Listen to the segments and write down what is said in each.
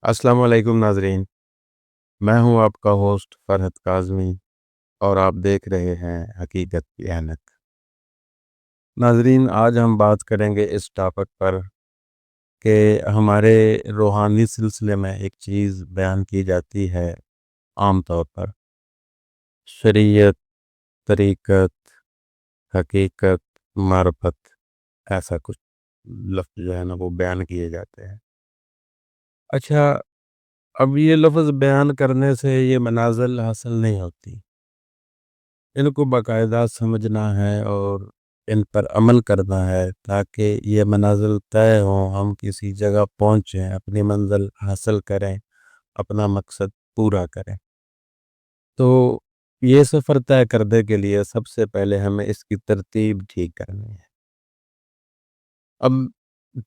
अस्सलाम वालेकुम नाजरीन। मैं हूं आपका होस्ट फरहत काज़मी और आप देख रहे हैं हकीकत की ऐनक। नाजरीन, आज हम बात करेंगे इस टॉपिक पर कि हमारे रूहानी सिलसिले में एक चीज़ बयान की जाती है आम तौर पर, शरीयत, तरीक़त, हकीकत, मारफत, ऐसा कुछ लफ्ज़ जो है ना वो बयान किए जाते हैं। अच्छा, अब ये लफ्ज़ बयान करने से ये मनाज़िल हासिल नहीं होती, इनको बाकायदा समझना है और इन पर अमल करना है ताकि ये मनाज़िल तय हों, हम किसी जगह पहुँचें, अपनी मंज़िल हासिल करें, अपना मकसद पूरा करें। तो ये सफ़र तय करने के लिए सबसे पहले हमें इसकी तरतीब ठीक करनी है। अब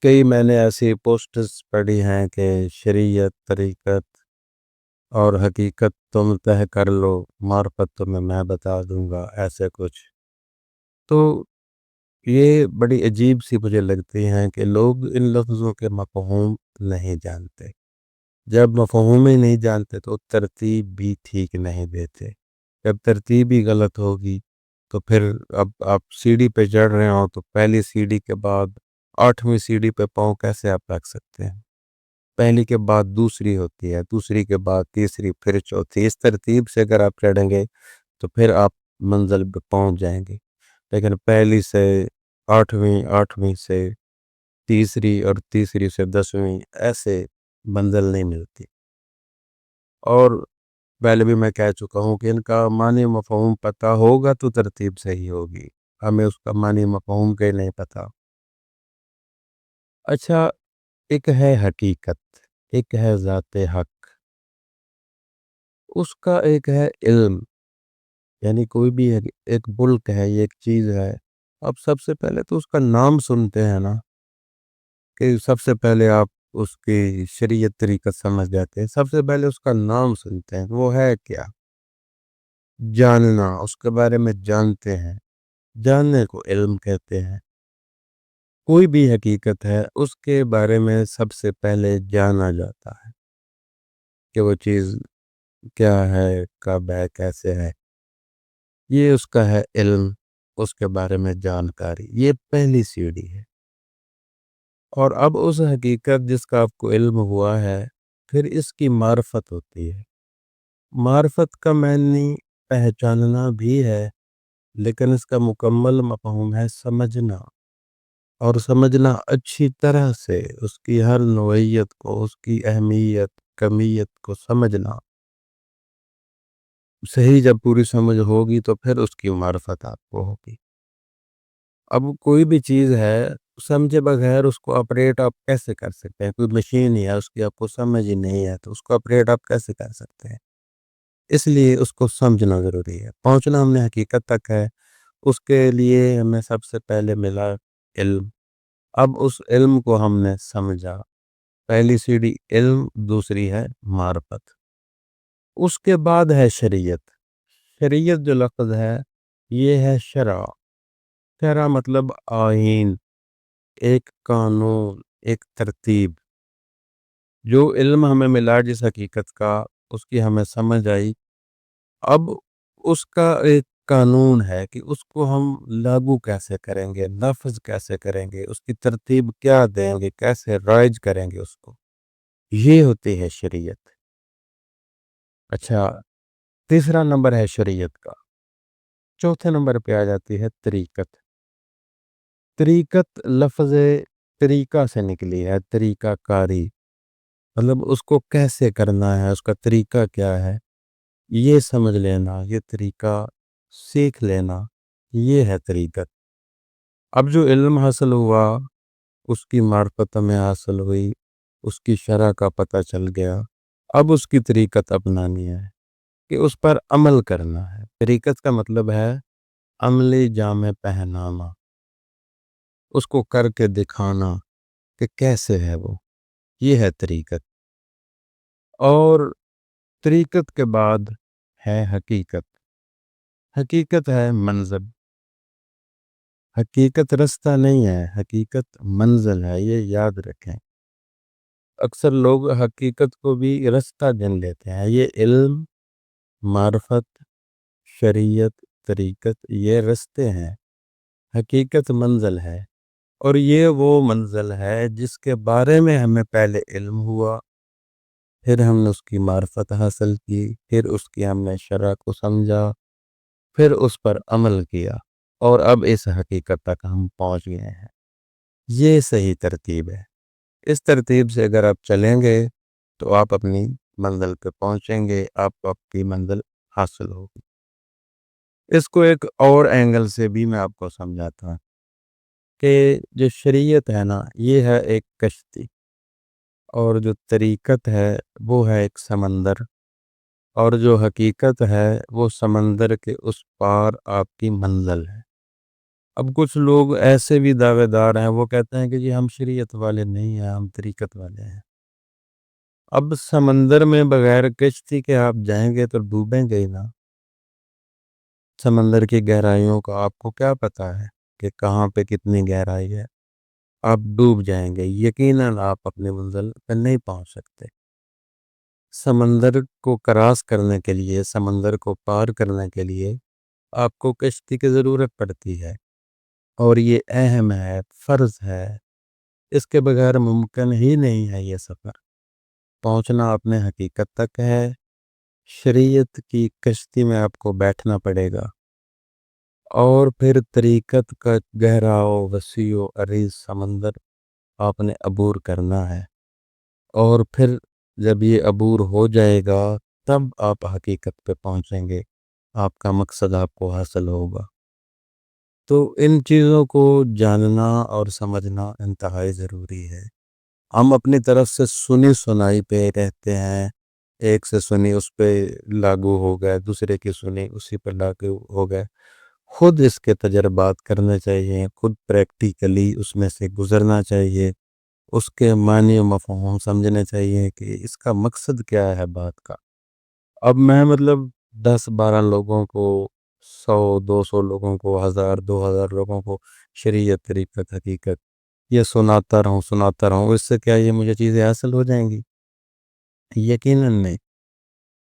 कई मैंने ऐसी पोस्ट्स पढ़ी हैं कि शरीयत, तरीक़त और हकीकत तुम तय कर लो, मार्फत तुम्हें मैं बता दूँगा, ऐसे कुछ। तो ये बड़ी अजीब-सी मुझे लगती हैं कि लोग इन लफ्ज़ों के मफ़हूम नहीं जानते। जब मफ़हूम ही नहीं जानते तो तरतीब भी ठीक नहीं देते। जब तरतीब ही गलत होगी तो फिर अब आप सीढ़ी पे चढ़ रहे हो तो पहली सीढ़ी के बाद 8वीं सीढ़ी पे पाँव कैसे आप रख सकते हैं? पहली के बाद दूसरी होती है, दूसरी के बाद तीसरी, फिर चौथी। इस तरतीब से अगर आप चढ़ेंगे तो फिर आप मंज़िल पे पहुँच जाएँगे। लेकिन पहली से 8वीं, 8वीं से तीसरी और तीसरी से 10वीं, ऐसे मंज़िल नहीं मिलती। और पहले भी मैं कह चुका हूँ कि इनका मानी मफ़हूम पता होगा तो तरतीब सही होगी। हमें उसका मानी मफ़हूम का ही नहीं पता। अच्छा, एक है हकीकत, एक है ज़ाते हक़, उसका एक है इल्म। यानी कोई भी एक मुल्क है, ये एक चीज़ है। अब सबसे पहले तो उसका नाम सुनते हैं ना, कि सबसे पहले आप उसकी शरीयत तरीक़त समझ जाते हैं। सबसे पहले उसका नाम सुनते हैं, वो है क्या? जानना, उसके बारे में जानते हैं। जानने को इल्म कहते हैं। कोई भी हकीकत है, उसके बारे में सबसे पहले जाना जाता है कि वो चीज़ क्या है, कब है, कैसे है। ये उसका है इल्म, उसके बारे में जानकारी। ये पहली सीढ़ी है। और अब उस हकीकत जिसका आपको इल्म हुआ है, फिर इसकी मार्फत होती है। मार्फत का मानी पहचानना भी है, लेकिन इसका मुकम्मल मफ़हूम है समझना, और समझना अच्छी तरह से, उसकी हर नौइयत को, उसकी अहमियत, कमियत को समझना। सही जब पूरी समझ होगी तो फिर उसकी मार्फत आपको होगी। अब कोई भी चीज़ है, समझे बगैर उसको ऑपरेट आप कैसे कर सकते हैं? कोई मशीन ही है, उसकी आपको समझ ही नहीं है, तो उसको ऑपरेट आप कैसे कर सकते हैं? इसलिए उसको समझना ज़रूरी है। पहुँचना हमने हकीकत तक है, उसके लिए हमें सबसे पहले मिला इल्म। अब उस इल्म को हमने समझा। पहली सीढ़ी इल्म, दूसरी है मार्फत। उसके बाद है शरीयत। शरीयत जो लफ़्ज़ है, ये है शरा। शरा मतलब आईन, एक कानून, एक तरतीब। जो इल्म हमें मिला जिस हकीकत का, उसकी हमें समझ आई। अब उसका एक कानून है कि उसको हम लागू कैसे करेंगे, नफ़्ज़ कैसे करेंगे, उसकी तरतीब क्या देंगे, कैसे राइज करेंगे उसको। ये होती है शरीयत। अच्छा, तीसरा नंबर है शरीयत का। चौथे नंबर पे आ जाती है तरीक़त। तरीक़त लफ़्ज़ तरीक़ा से निकली है, तरीक़ाकारी। मतलब उसको कैसे करना है, उसका तरीक़ा क्या है, ये समझ लेना, ये तरीक़ा सीख लेना, ये है तरीक़त। अब जो इल्म हासिल हुआ, उसकी मार्फत हमें हासिल हुई, उसकी शरह का पता चल गया। अब उसकी तरीक़त अपनानी है कि उस पर अमल करना है। तरीक़त का मतलब है अमली जामे पहनाना, उसको करके दिखाना कि कैसे है वो, ये है तरीक़त। और तरीक़त के बाद है हकीकत। हकीकत है मंज़िल। हकीकत रास्ता नहीं है, हकीकत मंज़िल है, ये याद रखें। اکثر لوگ حقیقت کو بھی رستہ گن لیتے ہیں. یہ علم، معرفت، شریعت، طریقت یہ رستے ہیں. حقیقت منزل ہے، اور یہ وہ منزل ہے جس کے بارے میں ہمیں پہلے علم ہوا، پھر ہم نے اس کی معرفت حاصل کی، پھر اس کی ہم نے شرع کو سمجھا، پھر اس پر عمل کیا، اور اب اس حقیقت تک ہم پہنچ گئے ہیں. یہ صحیح ترتیب ہے. اس ترتیب سے اگر آپ چلیں گے تو آپ اپنی منزل پہ پہنچیں گے، آپ کو آپ کی منزل حاصل ہوگی. اس کو ایک اور اینگل سے بھی میں آپ کو سمجھاتا ہوں کہ جو شریعت ہے نا، یہ ہے ایک کشتی، اور جو طریقت ہے وہ ہے ایک سمندر، اور جو حقیقت ہے وہ سمندر کے اس پار آپ کی منزل ہے. اب کچھ لوگ ایسے بھی دعوے دار ہیں، وہ کہتے ہیں کہ جی ہم شریعت والے نہیں ہیں، ہم طریقت والے ہیں. اب سمندر میں بغیر کشتی کے آپ جائیں گے تو ڈوبیں گے ہی نا. سمندر کی گہرائیوں کا آپ کو کیا پتہ ہے کہ کہاں پہ کتنی گہرائی ہے؟ آپ ڈوب جائیں گے، یقیناً آپ اپنی منزل پہ نہیں پہنچ سکتے. سمندر کو کراس کرنے کے لیے، سمندر کو پار کرنے کے لیے آپ کو کشتی کی ضرورت پڑتی ہے، اور یہ اہم ہے، فرض ہے. اس کے بغیر ممکن ہی نہیں ہے یہ سفر. پہنچنا اپنے حقیقت تک ہے. شریعت کی کشتی میں آپ کو بیٹھنا پڑے گا، اور پھر طریقت کا گہرا و وسیع و عریض سمندر آپ نے عبور کرنا ہے. اور پھر جب یہ عبور ہو جائے گا تب آپ حقیقت پہ پہنچیں گے، آپ کا مقصد آپ کو حاصل ہوگا. تو ان چیزوں کو جاننا اور سمجھنا انتہائی ضروری ہے. ہم اپنی طرف سے سنی سنائی پہ رہتے ہیں، ایک سے سنی اس پہ لاگو ہو گئے، دوسرے کی سنی اسی پہ لاگو ہو گئے. خود اس کے تجربات کرنے چاہیے، خود پریکٹیکلی اس میں سے گزرنا چاہیے، اس کے معنی و مفہوم سمجھنے چاہیے کہ اس کا مقصد کیا ہے بات کا. اب میں 10-12 لوگوں کو، 100-200 لوگوں کو، 1000-2000 لوگوں کو شریعت، طریقت، حقیقت یہ سناتا رہوں، اس سے کیا یہ مجھے چیزیں حاصل ہو جائیں گی؟ یقیناً نہیں.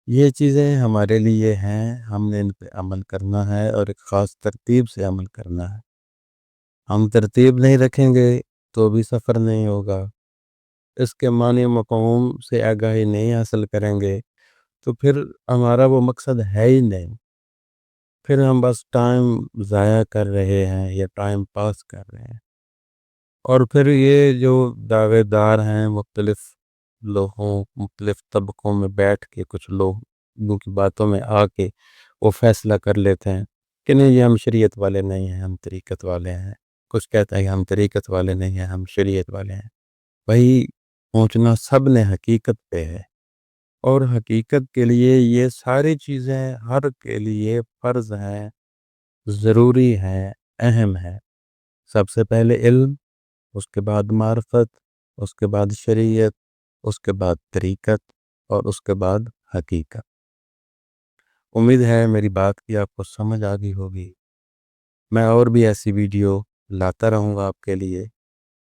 یہ چیزیں ہمارے لیے ہیں، ہم نے ان پہ عمل کرنا ہے، اور ایک خاص ترتیب سے عمل کرنا ہے. ہم ترتیب نہیں رکھیں گے تو بھی سفر نہیں ہوگا. اس کے معنی مفہوم سے آگاہی نہیں حاصل کریں گے تو پھر ہمارا وہ مقصد ہے ہی نہیں. پھر ہم بس ٹائم ضائع کر رہے ہیں یا ٹائم پاس کر رہے ہیں. اور پھر یہ جو دعوے دار ہیں، مختلف لوگوں، مختلف طبقوں میں بیٹھ کے کچھ لوگوں کی باتوں میں آ کے وہ فیصلہ کر لیتے ہیں کہ نہیں یہ ہم شریعت والے نہیں ہیں، ہم طریقت والے ہیں. کچھ کہتا ہے کہ ہم طریقت والے نہیں ہیں، ہم شریعت والے ہیں. وہی پہنچنا سب نے حقیقت پہ ہے، اور حقیقت کے لیے یہ ساری چیزیں ہر کے لیے فرض ہیں، ضروری ہیں، اہم ہیں. سب سے پہلے علم، اس کے بعد معرفت، اس کے بعد شریعت، اس کے بعد طریقت، اور اس کے بعد حقیقت. امید ہے میری بات کی آپ کو سمجھ آ گئی ہوگی. میں اور بھی ایسی ویڈیو لاتا رہوں گا آپ کے لیے.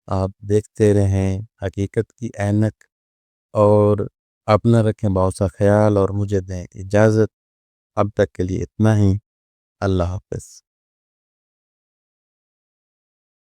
آپ دیکھتے رہیں حقیقت کی اینک، اور اپنا رکھیں بہت سا خیال، اور مجھے دیں اجازت. اب تک کے لیے اتنا ہی. اللہ حافظ.